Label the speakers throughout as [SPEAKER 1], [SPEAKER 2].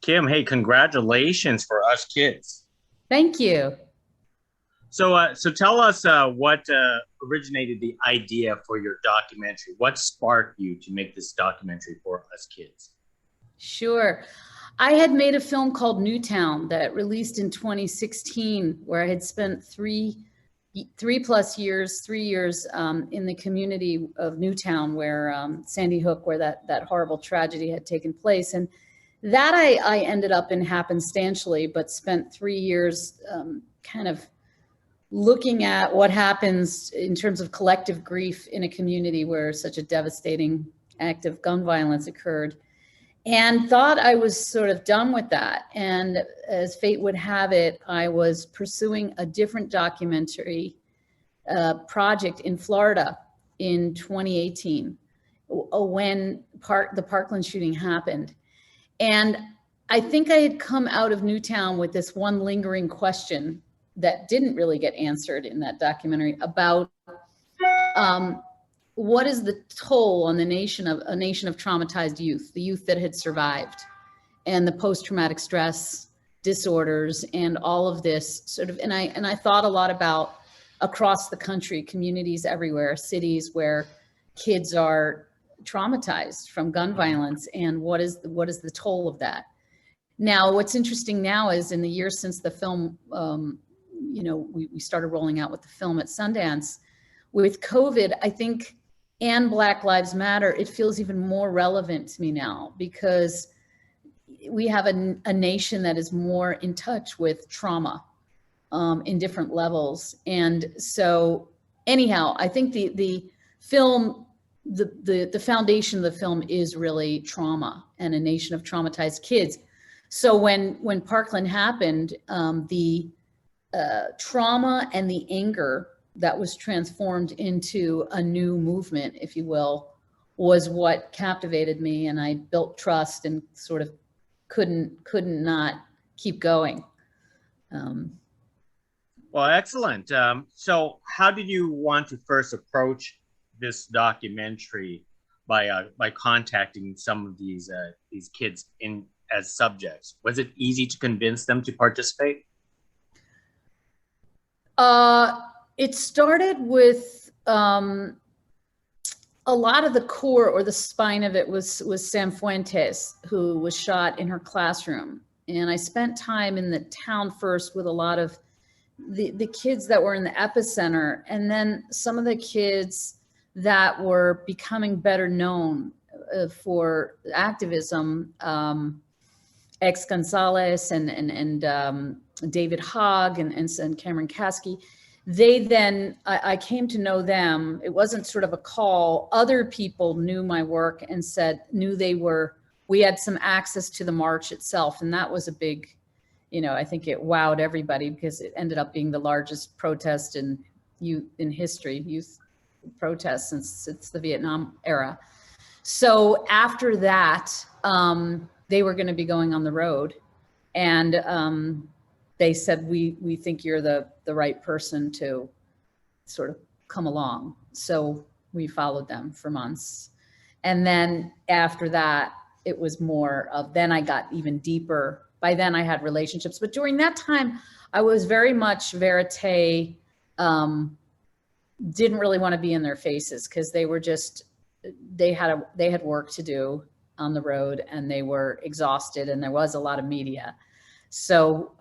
[SPEAKER 1] Kim, hey, congratulations for us kids.
[SPEAKER 2] Thank you.
[SPEAKER 1] So tell us what originated the idea for your documentary. What sparked you to make this documentary for us kids?
[SPEAKER 2] Sure. I had made a film called Newtown that released in 2016, where I had spent three plus years, 3 years in the community of Newtown, where Sandy Hook, where that horrible tragedy had taken place. And that I ended up in happenstantially, but spent 3 years kind of looking at what happens in terms of collective grief in a community where such a devastating act of gun violence occurred, and thought I was sort of done with that. And as fate would have it, I was pursuing a different documentary project in Florida in 2018 when the Parkland shooting happened. And I think I had come out of Newtown with this one lingering question that didn't really get answered in that documentary about what is the toll on a nation of traumatized youth, the youth that had survived, and the post-traumatic stress disorders and all of this sort of, and I thought a lot about across the country, communities everywhere, cities where kids are traumatized from gun violence, and what is the toll of that. Now, what's interesting now is in the years since the film, we started rolling out with the film at Sundance, with COVID, I think, and Black Lives Matter, it feels even more relevant to me now because we have a nation that is more in touch with trauma in different levels. And so anyhow, I think the film, the foundation of the film is really trauma and a nation of traumatized kids. So when Parkland happened, the trauma and the anger that was transformed into a new movement, if you will, was what captivated me, and I built trust and sort of couldn't not keep going.
[SPEAKER 1] Well, excellent. So how did you want to first approach this documentary by contacting some of these kids in as subjects? Was it easy to convince them to participate?
[SPEAKER 2] It started with a lot of the core or the spine of it was Sam Fuentes, who was shot in her classroom. And I spent time in the town first with a lot of the kids that were in the epicenter, and then some of the kids that were becoming better known for activism, Emma Gonzalez and David Hogg and Cameron Kasky. They then, I came to know them. It wasn't sort of a call. Other people knew my work and we had some access to the march itself. And that was a big, I think it wowed everybody because it ended up being the largest protest in history, youth protest since the Vietnam era. So after that, they were going to be going on the road, and they said, we think you're the right person to sort of come along. So we followed them for months. And then after that, it was more of, then I got even deeper. By then I had relationships, but during that time I was very much verite, didn't really want to be in their faces because they were just, they had work to do on the road and they were exhausted and there was a lot of media. So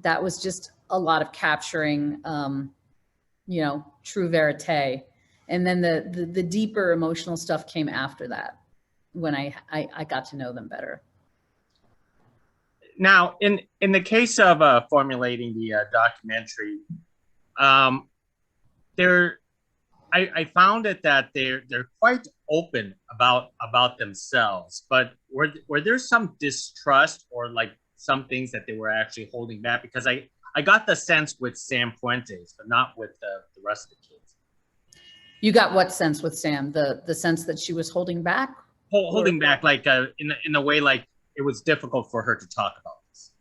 [SPEAKER 2] that was just a lot of capturing, true verite. And then the deeper emotional stuff came after that when I got to know them better.
[SPEAKER 1] Now, in the case of formulating the documentary, I found it that they're quite open about themselves, but were there some distrust or like some things that they were actually holding back? Because I got the sense with Sam Fuentes, but not with the rest of the kids.
[SPEAKER 2] You got what sense with Sam? The sense that she was holding back?
[SPEAKER 1] Holding back, like in a way, like it was difficult for her to talk about this.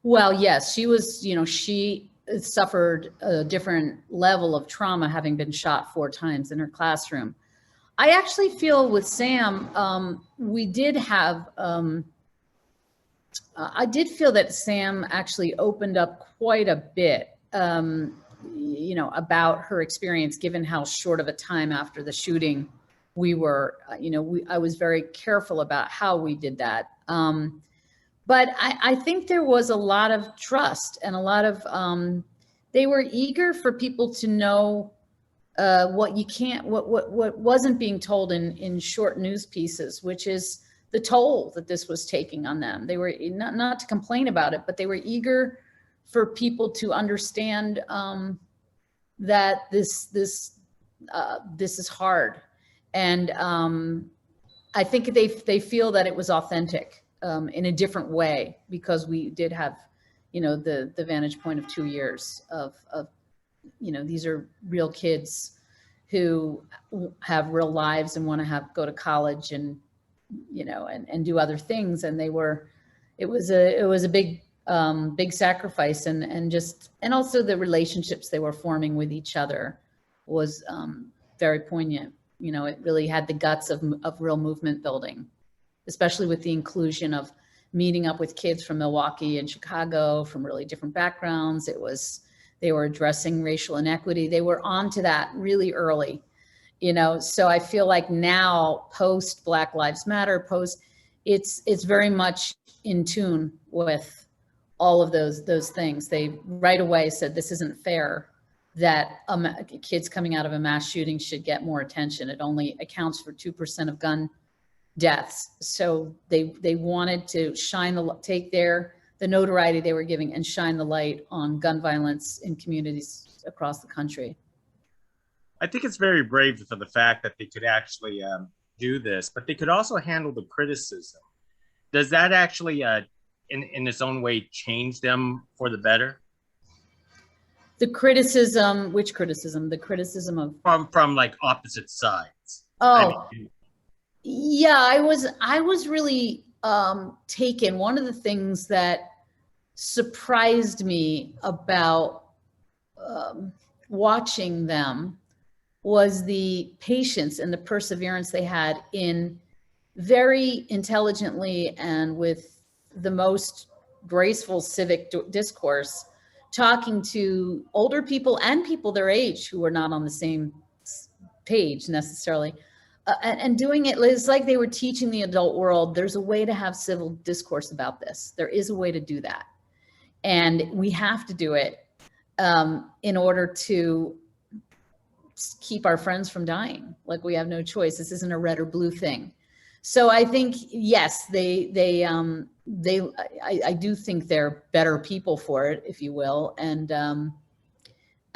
[SPEAKER 2] Well, yes, she was, she suffered a different level of trauma having been shot 4 times in her classroom. I actually feel with Sam, we did have I did feel that Sam actually opened up quite a bit, you know, about her experience, given how short of a time after the shooting we were, you know, I was very careful about how we did that. But I think there was a lot of trust and a lot of, they were eager for people to know what you can't, what wasn't being told in short news pieces, which is the toll that this was taking on them. They were not to complain about it, but they were eager for people to understand that this is hard. And I think they feel that it was authentic in a different way, because we did have, you know, the vantage point of 2 years of, you know, these are real kids who have real lives and want to go to college and, you know, and do other things. And it was a big, big sacrifice, and also the relationships they were forming with each other was very poignant. You know, it really had the guts of real movement building, especially with the inclusion of meeting up with kids from Milwaukee and Chicago from really different backgrounds. They were addressing racial inequity. They were onto that really early, you know. So I feel like now, post Black Lives Matter, it's very much in tune with all of those things. They right away said this isn't fair, that kids coming out of a mass shooting should get more attention. It only accounts for 2% of gun deaths. So they wanted to take the notoriety they were giving and shine the light on gun violence in communities across the country.
[SPEAKER 1] I think it's very brave for the fact that they could actually do this, but they could also handle the criticism. Does that actually, in its own way, change them for the better?
[SPEAKER 2] The criticism, which criticism? The criticism of
[SPEAKER 1] from like opposite sides.
[SPEAKER 2] Oh, I mean, yeah, I was really taken. One of the things that surprised me about watching them was the patience and the perseverance they had in very intelligently and with the most graceful civic discourse, talking to older people and people their age who were not on the same page necessarily, and doing it. It's like they were teaching the adult world, there's a way to have civil discourse about this. There is a way to do that. And we have to do it in order to keep our friends from dying. Like, we have no choice. This isn't a red or blue thing. So I think, yes, I do think they're better people for it, if you will, and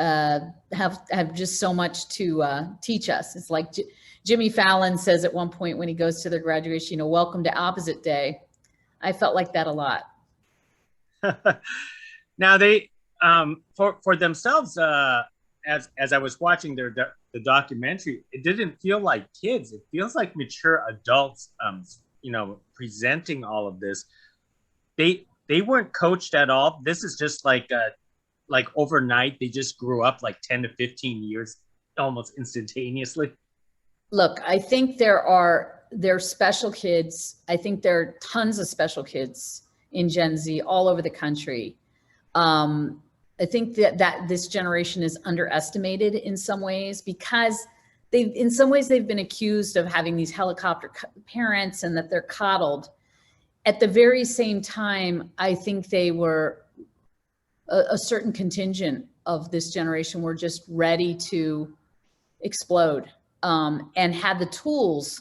[SPEAKER 2] have just so much to teach us. It's like Jimmy Fallon says at one point when he goes to their graduation, you know, welcome to opposite day. I felt like that a lot.
[SPEAKER 1] Now they, for themselves, as I was watching the documentary, it didn't feel like kids. It feels like mature adults, you know, presenting all of this. They weren't coached at all. This is just like overnight. They just grew up like 10 to 15 years, almost instantaneously.
[SPEAKER 2] Look, I think there are special kids. I think there are tons of special kids in Gen Z all over the country. I think that this generation is underestimated in some ways, because in some ways they've been accused of having these helicopter parents and that they're coddled. At the very same time, I think they were a certain contingent of this generation were just ready to explode, and had the tools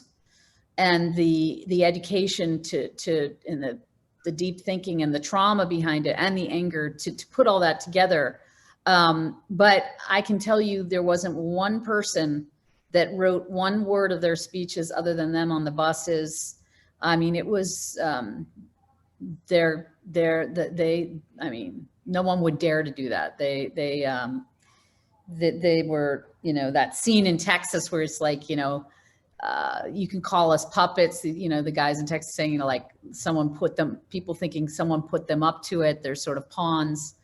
[SPEAKER 2] and the education and the deep thinking and the trauma behind it and the anger to put all that together. But I can tell you, there wasn't one person that wrote one word of their speeches other than them on the buses. I mean, it was, I mean, no one would dare to do that. They were, you know, that scene in Texas where it's like, you know, you can call us puppets, you know, the guys in Texas saying, you know, like people thinking someone put them up to it. They're sort of pawns.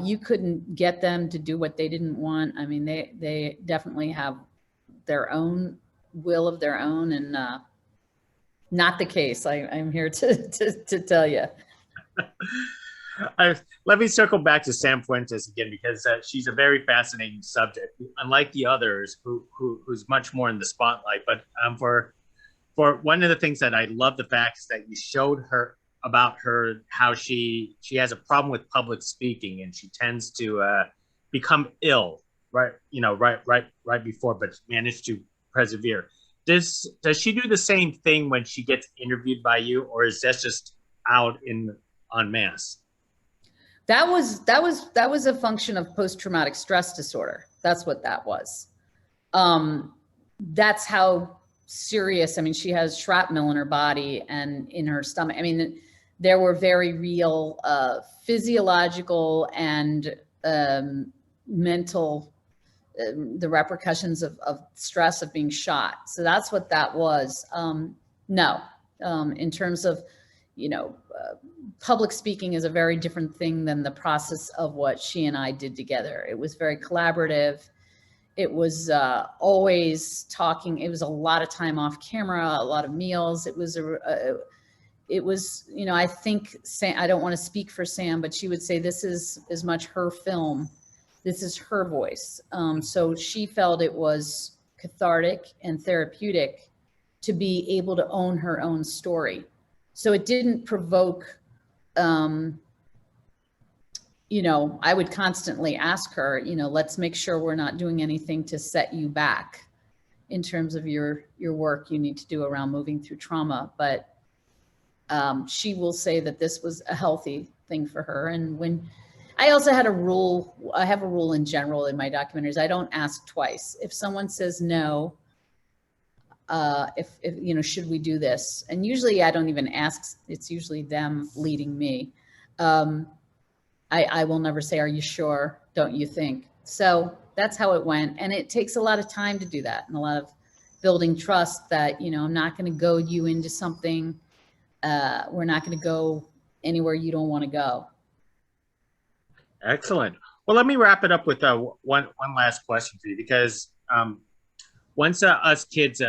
[SPEAKER 2] You couldn't get them to do what they didn't want. I mean, they definitely have their own will of their own. And Not the case. I'm here to tell you.
[SPEAKER 1] Let me circle back to Sam Fuentes again, because she's a very fascinating subject, unlike the others who's much more in the spotlight. But for one of the things that I love the fact is that you showed her about her, how she has a problem with public speaking, and she tends to become ill right right before, but managed to persevere. Does she do the same thing when she gets interviewed by you, or is that just out in en masse?
[SPEAKER 2] That was a function of post-traumatic stress disorder. That's what that was. That's how serious. I mean, she has shrapnel in her body and in her stomach. I mean, there were very real physiological and mental the repercussions of stress of being shot. So that's what that was. No, in terms of, public speaking is a very different thing than the process of what she and I did together. It was very collaborative. It was always talking. It was a lot of time off camera, a lot of meals. It was I think Sam, I don't want to speak for Sam, but she would say this is as much her film. This is her voice. So she felt it was cathartic and therapeutic to be able to own her own story. So it didn't provoke, I would constantly ask her, let's make sure we're not doing anything to set you back in terms of your work you need to do around moving through trauma. But she will say that this was a healthy thing for her. And when I also had a rule, I have a rule in general in my documentaries, I don't ask twice. If someone says no, if should we do this? And usually I don't even ask, it's usually them leading me. I will never say, are you sure? Don't you think? So that's how it went. And it takes a lot of time to do that and a lot of building trust that, I'm not going to goad you into something. We're not going to go anywhere you don't want to go.
[SPEAKER 1] Excellent. Well, let me wrap it up with one last question for you, because once Us Kids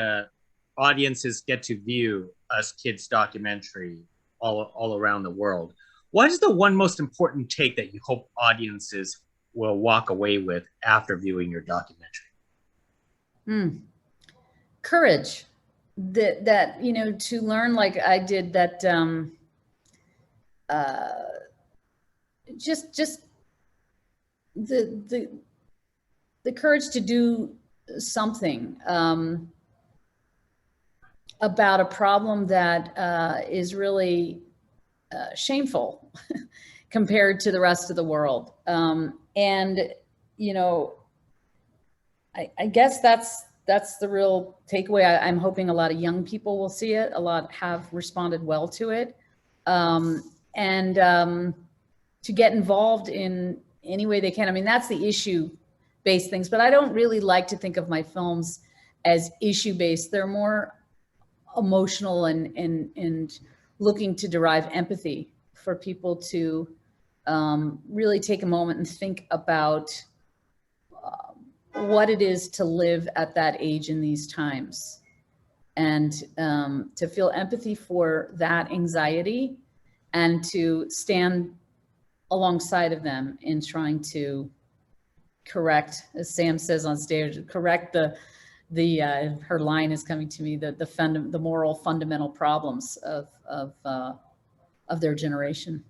[SPEAKER 1] audiences get to view Us Kids documentary all around the world, what is the one most important take that you hope audiences will walk away with after viewing your documentary?
[SPEAKER 2] Courage. That to learn like I did, that just the courage to do something about a problem that is really shameful compared to the rest of the world. And I guess that's the real takeaway. I'm hoping a lot of young people will see it. A lot have responded well to it. And to get involved in any way they can. I mean, that's the issue-based things, but I don't really like to think of my films as issue-based. They're more emotional and looking to derive empathy for people to really take a moment and think about what it is to live at that age in these times, and to feel empathy for that anxiety and to stand alongside of them in trying to correct, as Sam says on stage, correct her line is coming to me, the moral fundamental problems of their generation.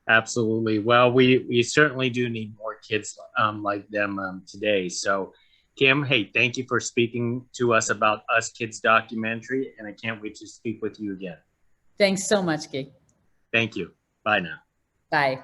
[SPEAKER 1] Absolutely. Well, we certainly do need more kids like them today. So, Kim, hey, thank you for speaking to us about Us Kids documentary, and I can't wait to speak with you again.
[SPEAKER 2] Thanks so much, Guy.
[SPEAKER 1] Thank you. Bye now.
[SPEAKER 2] Bye.